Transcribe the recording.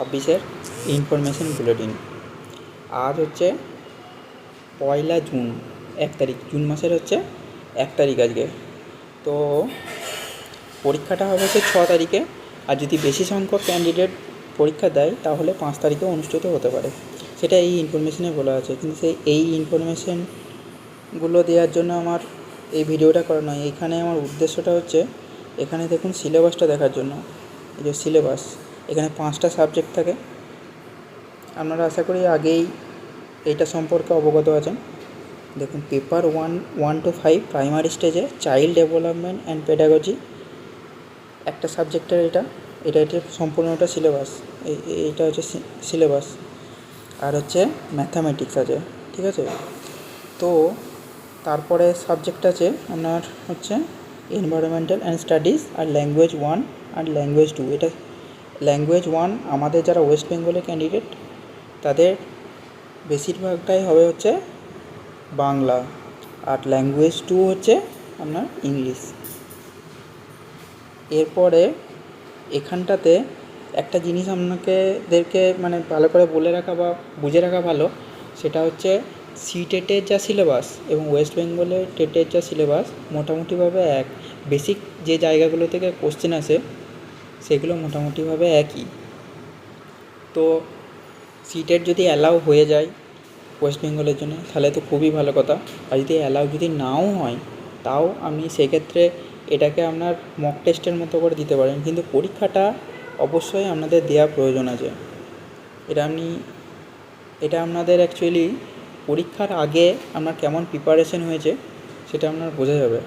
26-এর information bulletin. আজ হচ্ছে 1 June, 1 তারিখ, জুন মাসের হচ্ছে 1 তারিখ আজকে। তো পরীক্ষাটা হবে হচ্ছে 6 তারিখে, আর যদি বেশি সংখ্যক ক্যান্ডিডেট পরীক্ষা দেয় তাহলে 5 তারিখে অনুষ্ঠিত হতে পারে, সেটা এই ইনফরমেশনে বলা আছে। কিন্তু এই ইনফরমেশনগুলো দেওয়ার জন্য আমার এই ভিডিওটা করা নয়। এইখানে আমার উদ্দেশ্যটা হচ্ছে, এখানে দেখুন সিলেবাসটা দেখার জন্য। এই যে সিলেবাস, এখানে 5টা সাবজেক্ট থাকে। আপনারা আশা করি আগেই এইটা সম্পর্কে অবগত আছেন। দেখুন, পেপার 1 to 5 প্রাইমারি স্টেজে চাইল্ড ডেভেলপমেন্ট অ্যান্ড পেডাগজি একটা সাবজেক্টের এটা সম্পূর্ণটা সিলেবাস। এইটা হচ্ছে সিলেবাস। আর হচ্ছে ম্যাথামেটিক্স আছে, ঠিক আছে। তো তারপরে সাবজেক্ট আছে আপনার হচ্ছে এনভায়রনমেন্টাল অ্যান্ড স্টাডিজ আর ল্যাঙ্গুয়েজ 1 আর ল্যাঙ্গুয়েজ 2। এটা ল্যাঙ্গুয়েজ 1 আমাদের যারা ওয়েস্ট বেঙ্গলের ক্যান্ডিডেট তাদের বেশিরভাগটাই হবে হচ্ছে বাংলা, আর ল্যাঙ্গুয়েজ 2 হচ্ছে আপনার ইংলিশ। এরপরে এখানটাতে একটা জিনিস আপনাদেরকে মানে ভালো করে বলে রাখা বা বুঝে রাখা ভালো, সেটা হচ্ছে টেটের যা সিলেবাস এবং ওয়েস্ট বেঙ্গলের টেটের যা সিলেবাস মোটামুটিভাবে এক। বেসিক যে জায়গাগুলো থেকে কোশ্চেন আসে সেগুলো মোটামুটিভাবে একই। তো টেট যদি অ্যালাউ হয়ে যায় ওয়েস্ট বেঙ্গলের জন্য তাহলে তো খুবই ভালো কথা। আর যদি অ্যালাউ যদি নাও হয় তাও আপনি সেক্ষেত্রে এটাকে আপনার মক টেস্টের মতো করে দিতে পারেন, কিন্তু পরীক্ষাটা অবশ্যই আপনাদের দেওয়া প্রয়োজন আছে। এটা আপনাদের অ্যাকচুয়ালি পরীক্ষার আগে আপনার কেমন প্রিপারেশন হয়েছে সেটা আপনার বোঝা যাবে।